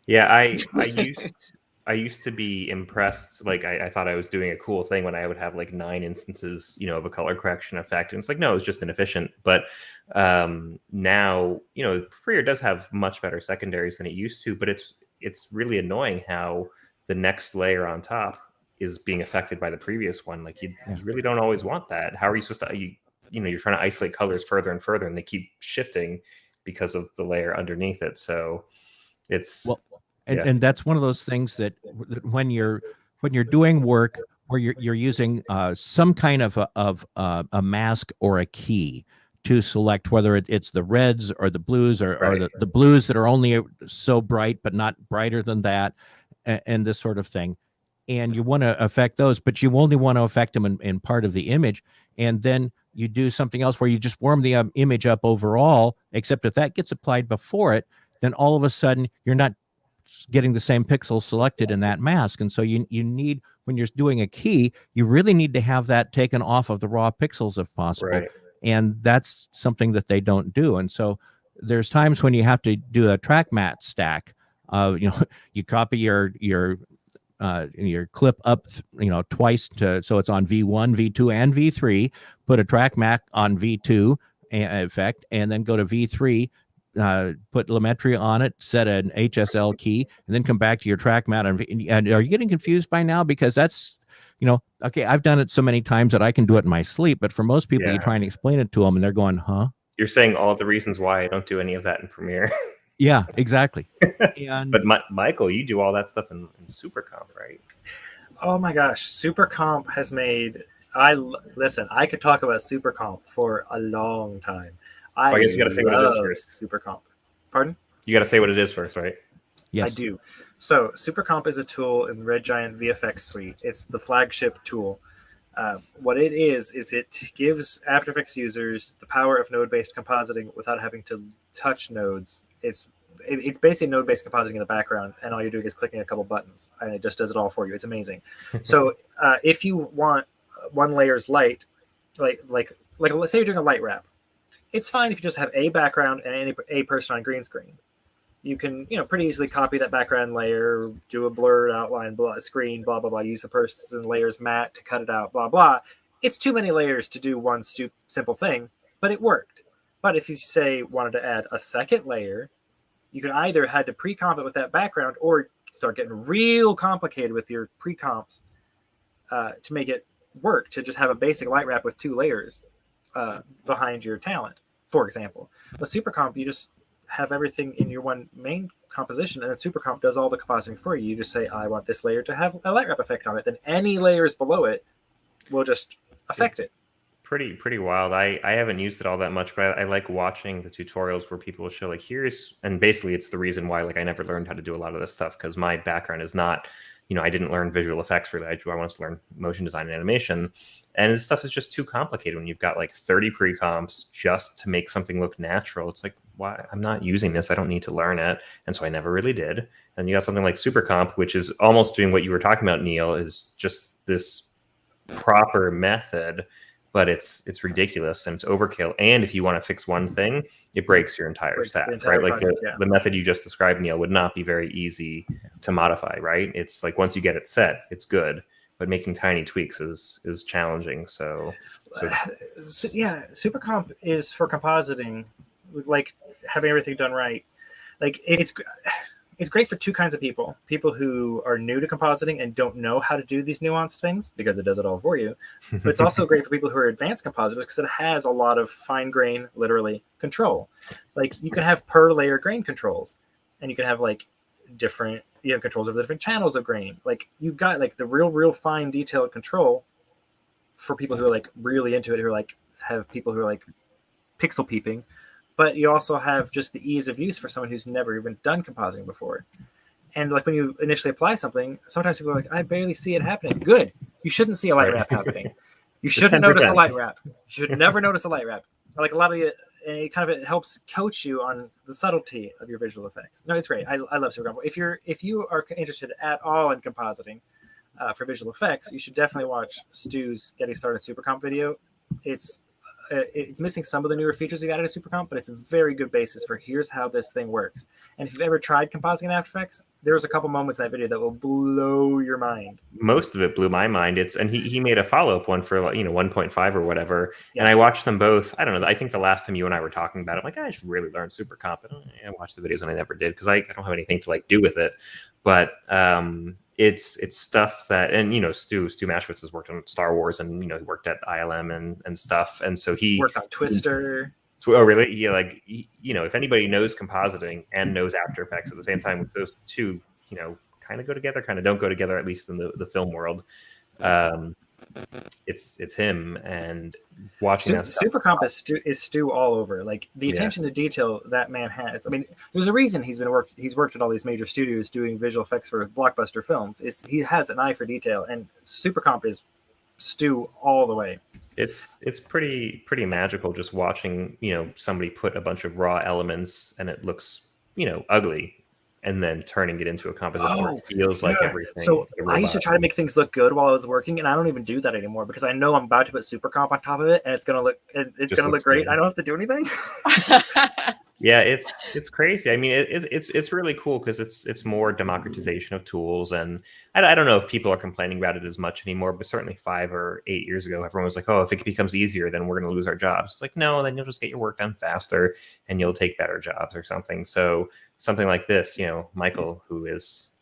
Yeah, I used to be impressed. Like I thought I was doing a cool thing when I would have like 9 instances, of a color correction effect, and it's like no, it's just inefficient. But now, Premiere does have much better secondaries than it used to, but it's really annoying how the next layer on top is being affected by the previous one. Like you really don't always want that. How are you supposed to, you're trying to isolate colors further and further, and they keep shifting because of the layer underneath it. So it's and that's one of those things that when you're doing work where you're using some kind of a mask or a key to select whether it's the reds or the blues or the blues that are only so bright but not brighter than that, and this sort of thing. And you want to affect those, but you only want to affect them in part of the image. And then you do something else where you just warm the image up overall, except if that gets applied before it, then all of a sudden you're not getting the same pixels selected in that mask. And so you need, when you're doing a key, you really need to have that taken off of the raw pixels if possible. Right. And that's something that they don't do. And so there's times when you have to do a track mat stack. You copy your clip up, twice so it's on V1, V2, and V3. Put a track mat on V2 effect, and then go to V3. Put Lumetri on it, set an HSL key, and then come back to your track mat. And are you getting confused by now? Because that's, okay, I've done it so many times that I can do it in my sleep. But for most people, you try and explain it to them, and they're going, "Huh?" You're saying all the reasons why I don't do any of that in Premiere. Yeah, exactly. But Michael, you do all that stuff in Super Comp, right? Oh my gosh, Super Comp has made. Listen. I could talk about Super Comp for a long time. I guess you got to say what it is first. Super Comp. Pardon? You got to say what it is first, right? Yes, I do. So Super Comp is a tool in Red Giant VFX suite. It's the flagship tool. What it is it gives After Effects users the power of node-based compositing without having to touch nodes. It's basically node-based compositing in the background, and all you're doing is clicking a couple buttons, and it just does it all for you. It's amazing. So if you want one layer's light, like let's say you're doing a light wrap, it's fine if you just have a background and a person on green screen. you can, pretty easily copy that background layer, do a blurred outline, screen, blah, blah, blah, use the person layers matte to cut it out, blah, blah. It's too many layers to do one simple thing, but it worked. But if you say wanted to add a second layer, you could either had to pre-comp it with that background or start getting real complicated with your pre-comps to make it work, to just have a basic light wrap with 2 layers behind your talent, for example. But super comp, you just have everything in your one main composition, and then super comp does all the compositing for you. You just say, I want this layer to have a light wrap effect on it. Then any layers below it will just affect it. Pretty wild. I haven't used it all that much, but I like watching the tutorials where people will show like, and basically it's the reason why like I never learned how to do a lot of this stuff, because my background is not, I didn't learn visual effects really. I wanted to learn motion design and animation, and this stuff is just too complicated when you've got like 30 pre-comps just to make something look natural. It's like, why? I'm not using this. I don't need to learn it. And so I never really did. And you got something like super comp, which is almost doing what you were talking about, Neil, is just this proper method, but it's ridiculous and it's overkill. And if you want to fix one thing, it breaks your entire stack, right? Like the method you just described, Neil, would not be very easy to modify, right? It's like once you get it set, it's good, but making tiny tweaks is challenging. So yeah, super comp is for compositing, like having everything done right. Like it's great for 2 kinds of people who are new to compositing and don't know how to do these nuanced things, because it does it all for you. But it's also great for people who are advanced compositors, because it has a lot of fine grain, literally, control. Like you can have per layer grain controls, and you can have like you have controls over the different channels of grain. Like you've got like the real fine detailed control for people who are like really into it, who are like have people who are like pixel peeping. But you also have just the ease of use for someone who's never even done compositing before. And like when you initially apply something, sometimes people are like, I barely see it happening. Good. You shouldn't see a light wrap happening. You shouldn't notice a light wrap. You should never notice a light wrap. Like a lot of it helps coach you on the subtlety of your visual effects. No, it's great. I love Super Comp. If you are interested at all in compositing for visual effects, you should definitely watch Stu's Getting Started Super Comp video. It's missing some of the newer features we've added to Super Comp, but it's a very good basis for here's how this thing works. And if you've ever tried compositing in After Effects, there's a couple moments in that video that will blow your mind. Most of it blew my mind. And he made a follow-up one for 1.5 or whatever. Yeah. And I watched them both. I don't know. I think the last time you and I were talking about it, I'm like, I should really learn Super Comp. I watched the videos and I never did, because I don't have anything to like do with it. But it's stuff that, and Stu Maschwitz has worked on Star Wars, and he worked at ILM and stuff, and so he worked on Twister. Oh really? Yeah, like if anybody knows compositing and knows After Effects at the same time, those two kind of go together, kind of don't go together, at least in the film world. It's him. And watching that Super Comp is Stu all over. Like the attention to detail that man has. I mean, there's a reason he's worked at all these major studios doing visual effects for blockbuster films. He has an eye for detail, and Super Comp is Stu all the way. It's pretty magical just watching somebody put a bunch of raw elements and it looks ugly, and then turning it into a composition where it feels like everything. So I used to try to make things look good while I was working, and I don't even do that anymore, because I know I'm about to put Super Comp on top of it, and it's gonna look great. I don't have to do anything. Yeah, it's crazy. I mean, it's really cool because it's more democratization of tools, and I don't know if people are complaining about it as much anymore, but certainly 5 or 8 years ago, everyone was like, "Oh, if it becomes easier, then we're going to lose our jobs." It's like, no, then you'll just get your work done faster, and you'll take better jobs or something. So something like this, Michael, who is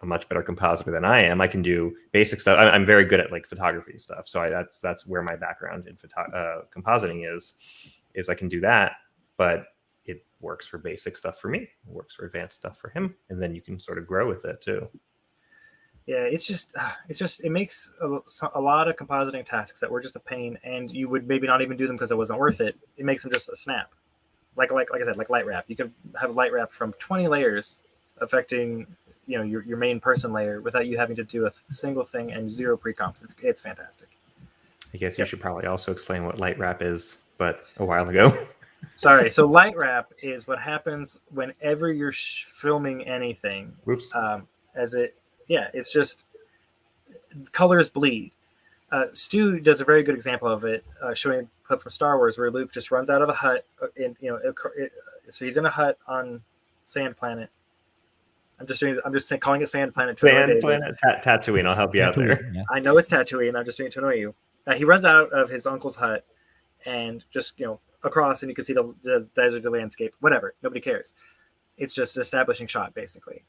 a much better compositor than I am, I can do basic stuff. I'm very good at like photography stuff, so that's where my background in compositing is I can do that, but it works for basic stuff for me. It works for advanced stuff for him, and then you can sort of grow with it too. Yeah, it makes a lot of compositing tasks that were just a pain, and you would maybe not even do them because it wasn't worth it. It makes them just a snap, like I said, like light wrap. You could have light wrap from 20 layers affecting your main person layer without you having to do a single thing and 0 pre-comps. It's fantastic. I guess you should probably also explain what light wrap is, but a while ago. Sorry. So light wrap is what happens whenever you're filming anything. Oops. It's just colors bleed. Stu does a very good example of it, showing a clip from Star Wars where Luke just runs out of the hut. So he's in a hut on Sand planet. I'm just calling it Sand Planet. Sand Planet, Tatooine. I'll help you out there. Yeah. I know it's Tatooine. I'm just doing it to annoy you. He runs out of his uncle's hut and just across, and you can see the desert, the landscape, whatever. Nobody cares. It's just an establishing shot, basically.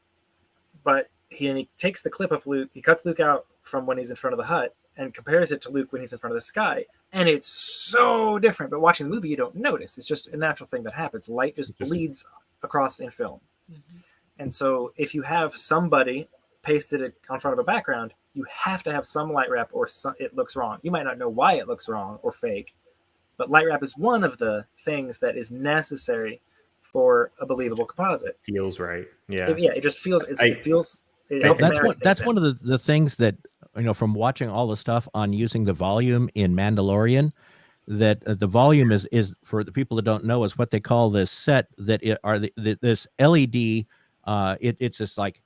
But he takes the clip of Luke. He cuts Luke out from when he's in front of the hut and compares it to Luke when he's in front of the sky, and it's so different. But watching the movie, you don't notice. It's just a natural thing that happens. Light just bleeds across in film. Mm-hmm. And so if you have somebody pasted it on front of a background, you have to have some light wrap or it looks wrong. You might not know why it looks wrong or fake, but light wrap is one of the things that is necessary for a believable composite. Feels right. Yeah. It just feels. It feels. That's one of the things that from watching all the stuff on using the volume in Mandalorian. That the volume is for the people that don't know is what they call this set this LED. It's this like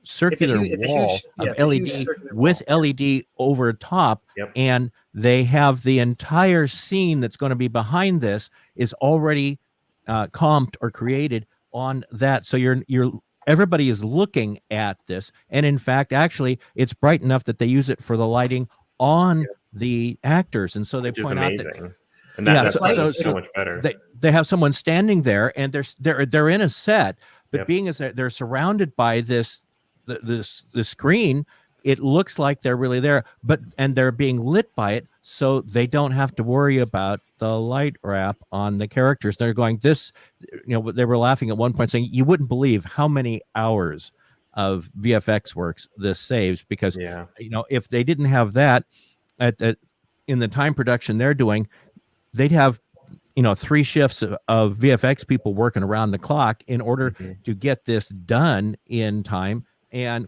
circular wall of LED with LED over top, and they have the entire scene that's going to be behind this is already comped or created on that. So everybody is looking at this, and in fact, actually, it's bright enough that they use it for the lighting on the actors, and so they point out that. And that's so much better. They have someone standing there, and they're in a set. But being as they're surrounded by this screen, it looks like they're really there. And they're being lit by it, so they don't have to worry about the light wrap on the characters. They're going this, they were laughing at one point saying, "You wouldn't believe how many hours of VFX works this saves because if they didn't have that in the time production they're doing, they'd have." 3 shifts of VFX people working around the clock in order to get this done in time. And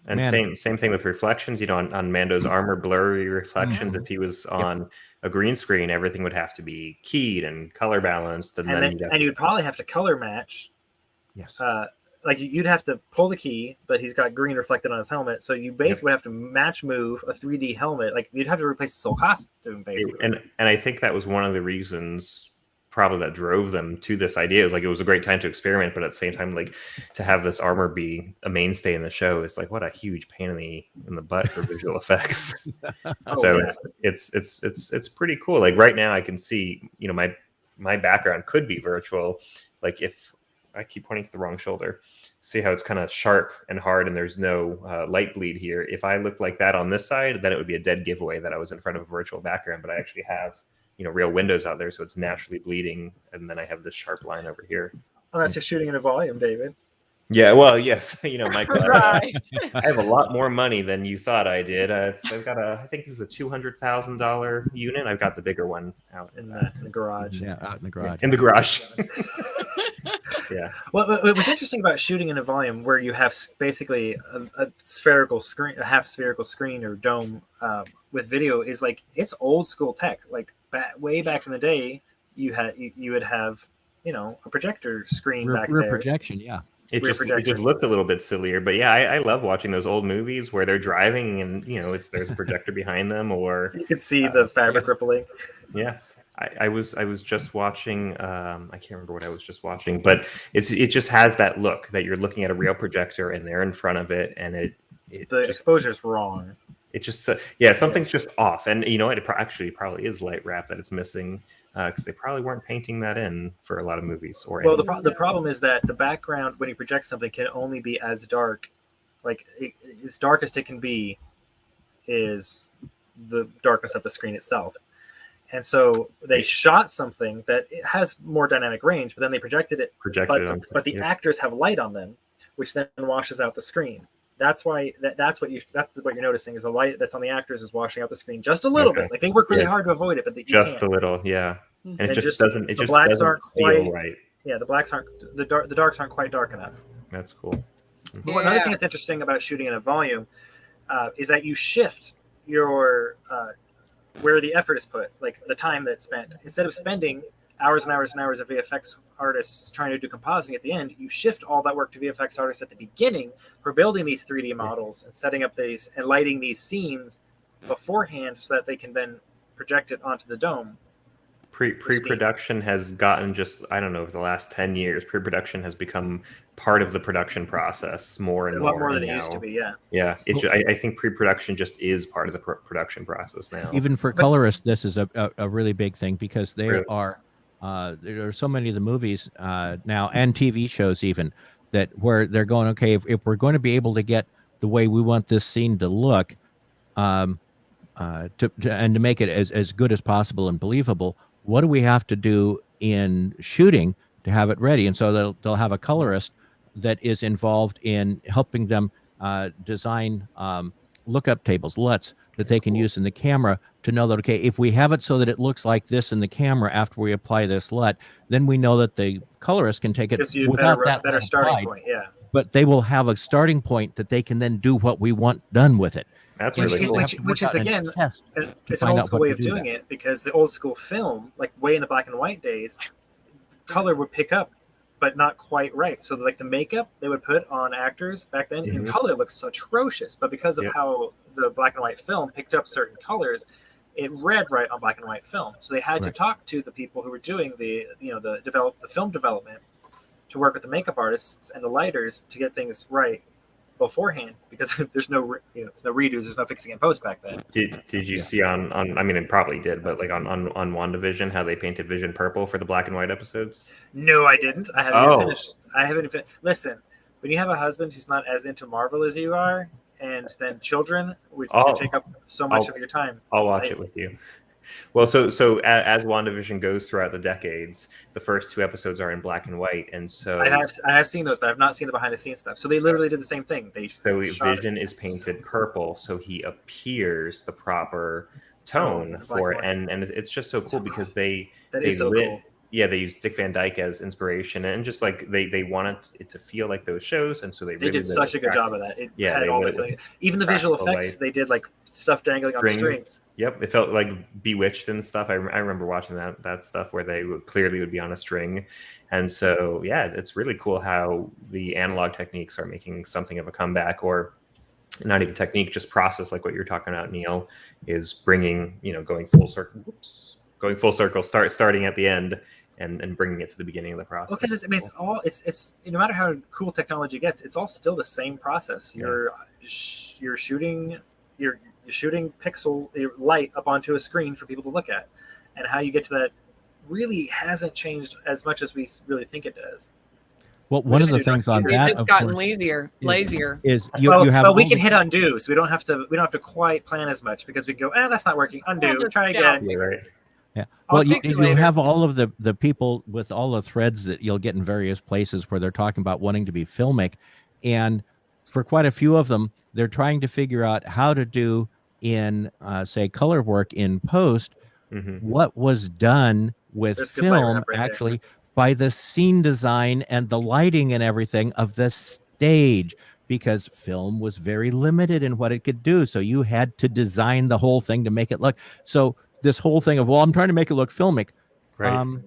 same thing with reflections, on Mando's armor, blurry reflections. If he was on a green screen, everything would have to be keyed and color balanced. And you'd probably have to color match. Yes. Like you'd have to pull the key, but he's got green reflected on his helmet. So you basically have to match move a 3D helmet. Like you'd have to replace his whole costume, basically. And I think that was one of the reasons probably that drove them to this idea. It was a great time to experiment, but at the same time, like to have this armor be a mainstay in the show is like what a huge pain in the butt for visual effects. It's pretty cool. Like right now I can see, my background could be virtual. Like if I keep pointing to the wrong shoulder. See how it's kind of sharp and hard and there's no light bleed here. If I looked like that on this side, then it would be a dead giveaway that I was in front of a virtual background, but I actually have, real windows out there. So it's naturally bleeding. And then I have this sharp line over here. Oh, that's just shooting in a volume, David. Yeah, well, yes. Michael, right. I have a lot more money than you thought I did. I've got I think this is a $200,000 unit. I've got the bigger one out in the garage. Yeah, out in the garage. In the garage. Yeah. Well, what was interesting about shooting in a volume where you have basically a spherical screen, a half spherical screen or dome with video is like it's old school tech. Like way back in the day, you would have a projector screen back there. Projection, yeah. It just looked a little bit sillier, but yeah, I love watching those old movies where they're driving and there's a projector behind them, or you can see the fabric rippling. Yeah, I was just watching. I can't remember what I was just watching, but it just has that look that you're looking at a real projector and they're in front of it, and the exposure's wrong. It just something's just off, and it actually probably is light wrap that it's missing. Because they probably weren't painting that in for a lot of movies. The problem is that the background, when you project something, can only be as dark. Like, as dark as it can be is the darkness of the screen itself. And so they shot something that it has more dynamic range, but then they projected it. But the actors have light on them, which then washes out the screen. That's why that's what you're noticing is the light that's on the actors is washing out the screen just a little bit. Like they work really hard to avoid it, but a little, yeah. And it just doesn't. It the just blacks doesn't aren't feel quite right. Yeah, the blacks aren't the darks aren't quite dark enough. That's cool. But another thing that's interesting about shooting in a volume is that you shift your where the effort is put, like the time that's spent. Instead of spending hours and hours and hours of VFX artists trying to do compositing at the end, you shift all that work to VFX artists at the beginning for building these 3D models and setting up these and lighting these scenes beforehand so that they can then project it onto the dome. Pre-production has gotten just, I don't know, over the last 10 years, pre-production has become part of the production process more and a more. lot more than it now. used to be. Yeah. Yeah, I think pre-production just is part of the production process now. Even for colorists, this is a really big thing, because there Really? are so many of the movies now, and TV shows even, that where they're going, okay, if we're going to be able to get the way we want this scene to look, to make it as good as possible and believable, what do we have to do in shooting to have it ready? And so they'll have a colorist that is involved in helping them design lookup tables, LUTs, that they can use in the camera to know that, okay, if we have it so that it looks like this in the camera after we apply this LUT, then we know that the colorist can take it Gives you without better LUT starting applied, point. Yeah. but they will have a starting point that they can then do what we want done with it. That's And really so cool. they have to Which work is, out and again, test to it's an find old out school what way to of do doing that. it, because the old school film, like way in the black and white days, color would pick up, but not quite right. So like the makeup they would put on actors back then in color looks atrocious, but because of how the black and white film picked up certain colors, it read right on black and white film. So they had to talk to the people who were doing the film development to work with the makeup artists and the lighters to get things right beforehand, because there's no there's no redos, there's no fixing in post back then. Did you see on I mean, it probably did, but like on WandaVision, how they painted Vision purple for the black and white episodes? No, I didn't. I haven't even finished. I haven't even listen. When you have a husband who's not as into Marvel as you are, and then children, which take up so much of your time, I'll watch it with you. Well, so as WandaVision goes throughout the decades, the first 2 episodes are in black and white, and so I have seen those, but I've not seen the behind the scenes stuff. So they literally did the same thing. Vision is painted purple, so he appears the proper tone for it, and it's just so cool because they cool. Yeah, they used Dick Van Dyke as inspiration, and just like they wanted it to feel like those shows, and so they really did such a good job of that. Even the visual effects, they did like stuff dangling on strings. Yep, it felt like Bewitched and stuff. I remember watching that stuff where they clearly would be on a string, and so yeah, it's really cool how the analog techniques are making something of a comeback, or not even technique, just process, like what you're talking about, Neil, is bringing going full circle, starting at the end. And bringing it to the beginning of the process. Well, because it's no matter how cool technology gets, it's all still the same process. You're shooting pixel light up onto a screen for people to look at, and how you get to that really hasn't changed as much as we really think it does. Well, one of the things on that, it's gotten lazier. Is you have. But we can hit undo, so we don't have to quite plan as much, because we can go, that's not working. Undo, try again. Yeah, right. Yeah. Well, you have all of the people with all the threads that you'll get in various places where they're talking about wanting to be filmic, and for quite a few of them, they're trying to figure out how to do in say color work in post what was done with film actually by the scene design and the lighting and everything of the stage, because film was very limited in what it could do. So you had to design the whole thing to make it look so. This whole thing of, I'm trying to make it look filmic. Right.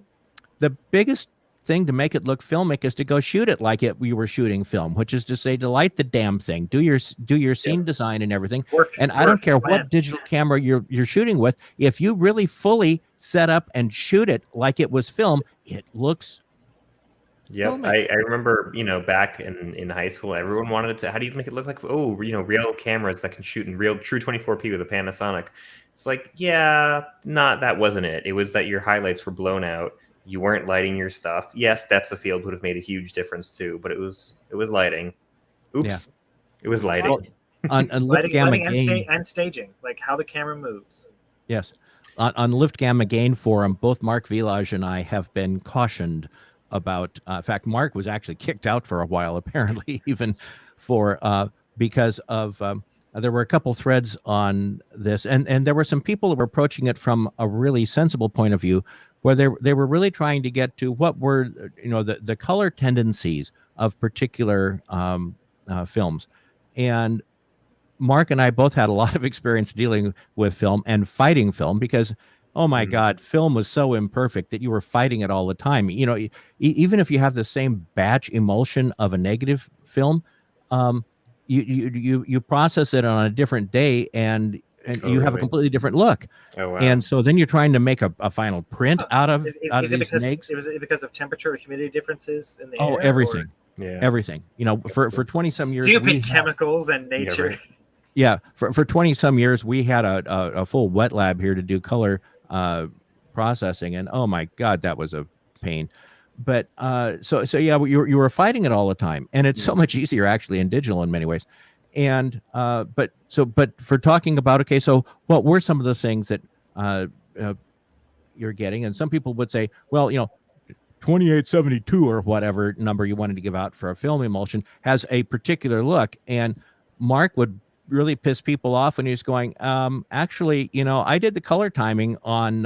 The biggest thing to make it look filmic is to go shoot it like we were shooting film, which is to say, to light the damn thing, do your scene design and everything. I don't care what digital camera you're shooting with. If you really fully set up and shoot it like it was film, it looks. Yeah, I remember, back in high school, everyone wanted to. How do you make it look like? Real cameras that can shoot in real true 24p with a Panasonic. It's like, that wasn't it. It was that your highlights were blown out. You weren't lighting your stuff. Yes, depth of field would have made a huge difference too, but it was lighting. Oops, yeah. It was lighting. Well, on Lift Gamma Gain and staging, like how the camera moves. Yes, on Lift Gamma Gain forum, both Mark Village and I have been cautioned about. In fact, Mark was actually kicked out for a while, apparently, even for because of. There were a couple threads on this, and there were some people that were approaching it from a really sensible point of view, where they were really trying to get to what were the color tendencies of particular films. And Mark and I both had a lot of experience dealing with film and fighting film, because oh my God, film was so imperfect that you were fighting it all the time. Even if you have the same batch emulsion of a negative film, you process it on a different day, and and Oh, you have a really? completely different look. Oh, wow. And so then you're trying to make a final print out of Is these it because makes. was it because of temperature or humidity differences in the Oh, air? everything. Yeah. Everything. You know, for cool. 20 some years, Stupid chemicals and nature. right. Yeah, for 20 some years, we had a full wet lab here to do color processing, and oh my God, that was a pain. But so yeah, you were fighting it all the time, and it's so much easier actually in digital in many ways. And but for talking about, okay, so what were some of the things that you're getting? And some people would say, well, 2872 or whatever number you wanted to give out for a film emulsion has a particular look. And Mark would really piss people off when he was going, actually, I did the color timing on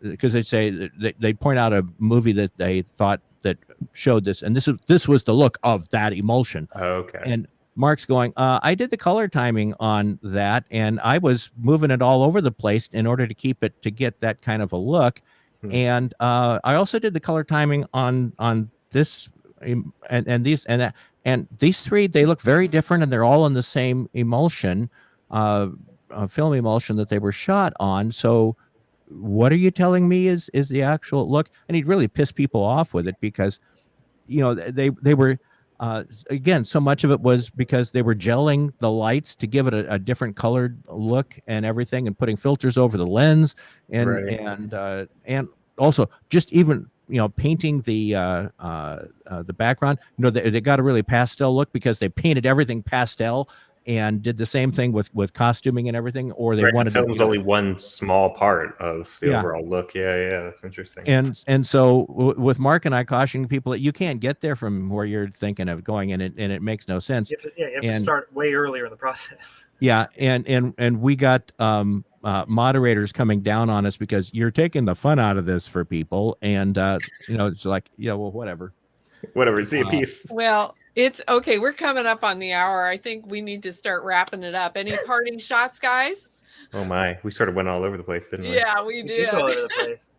because they'd say they point out a movie that they thought that showed this, and this was the look of that emulsion. Okay. And Mark's going, I did the color timing on that, and I was moving it all over the place in order to keep it to get that kind of a look. And I also did the color timing on this and these and that, and these three, they look very different, and they're all in the same emulsion, film emulsion that they were shot on. So what are you telling me is the actual look? And he'd really piss people off with it because they were again, so much of it was because they were gelling the lights to give it a different colored look and everything, and putting filters over the lens, and Right. And also just even painting the background. They got a really pastel look because they painted everything pastel and did the same thing with costuming and everything, or they Right, wanted film's only one small part of the overall look. Yeah, that's interesting. And so with Mark and I cautioning people that you can't get there from where you're thinking of going, and it makes no sense. You have to start way earlier in the process. Yeah, and we got moderators coming down on us because you're taking the fun out of this for people, and it's like, yeah, well, whatever. See a piece. Well, it's okay. We're coming up on the hour. I think we need to start wrapping it up. Any parting shots, guys? Oh my, we sort of went all over the place, didn't we? Yeah, we did. Go all over the place.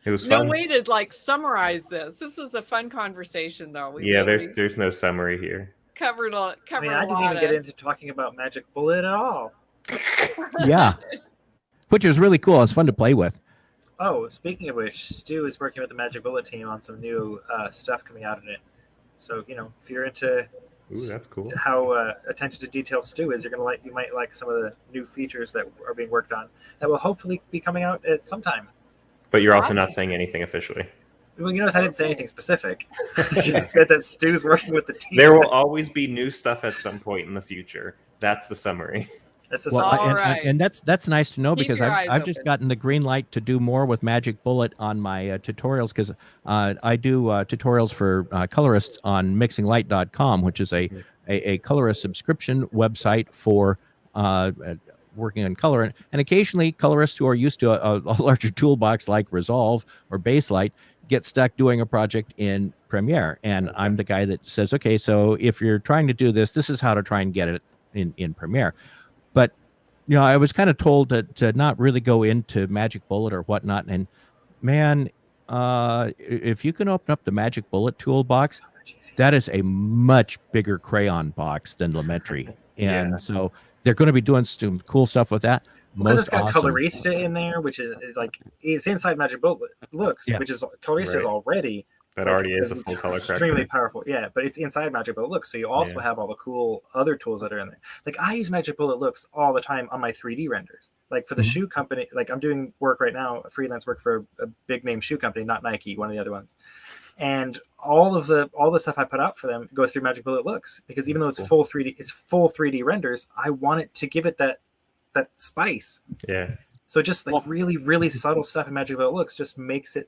It was fun. No way to summarize this. This was a fun conversation, though. There's no summary here. Covered a lot. I didn't even get into talking about Magic Bullet at all. Yeah, which is really cool. It's fun to play with. Oh, speaking of which, Stu is working with the Magic Bullet team on some new stuff coming out in it. So if you're into that's cool. How attention to detail Stu is, you might like some of the new features that are being worked on that will hopefully be coming out at some time. But you're also not saying anything officially. Well, you notice I didn't say anything specific. I just said that Stu's working with the team. There will always be new stuff at some point in the future. That's the summary. That's the summary. And that's nice to know, because I've just open. gotten the green light to do more with Magic Bullet on my tutorials, because I do tutorials for colorists on mixinglight.com, which is a colorist subscription website for working on color, and occasionally colorists who are used to a larger toolbox like Resolve or Baselight get stuck doing a project in Premiere, and I'm the guy that says, okay, so if you're trying to do this is how to try and get it in Premiere. But I was kind of told to not really go into Magic Bullet or whatnot, and man, if you can open up the Magic Bullet toolbox, that is a much bigger crayon box than Lumetri, and so they're going to be doing some cool stuff with that. Because it's got Colorista in there, which is it's inside Magic Bullet looks, which is Colorista is already that already is a full color corrector. Extremely powerful, yeah. But it's inside Magic Bullet Looks, so you also have all the cool other tools that are in there. Like I use Magic Bullet Looks all the time on my 3D renders. Like for the shoe company, like I'm doing work right now, freelance work for a big name shoe company, not Nike, one of the other ones. And all the stuff I put out for them goes through Magic Bullet Looks, because even though it's full 3D renders, I want it to give it that spice. Yeah. So just like really, really subtle stuff in Magic Bullet Looks just makes it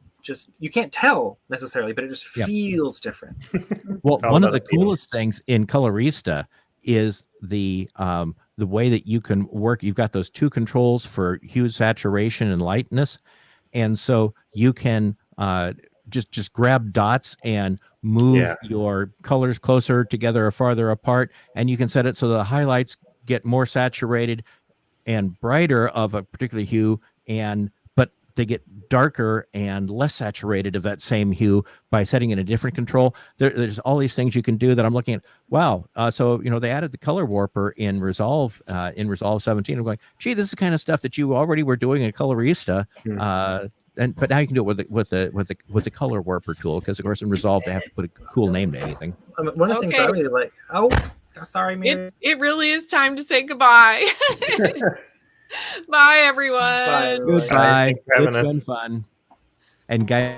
you can't tell necessarily, but it just feels different. Well, one of the coolest things in Colorista is the way that you can work. You've got those two controls for hue, saturation, and lightness, and so you can just grab dots and move your colors closer together or farther apart, and you can set it so the highlights get more saturated and brighter of a particular hue, but darker and less saturated of that same hue by setting in a different control. There's all these things you can do that I'm looking at. Wow. So, they added the color warper in Resolve 17. I'm going, gee, this is the kind of stuff that you already were doing in Colorista. But now you can do it with the color warper tool, because of course in Resolve they have to put a cool name to anything. One of the things I really like. Oh, sorry, Mary. It really is time to say goodbye. Bye, everyone. Bye, everyone. Goodbye. Thanks for having It's us. been fun. And guys.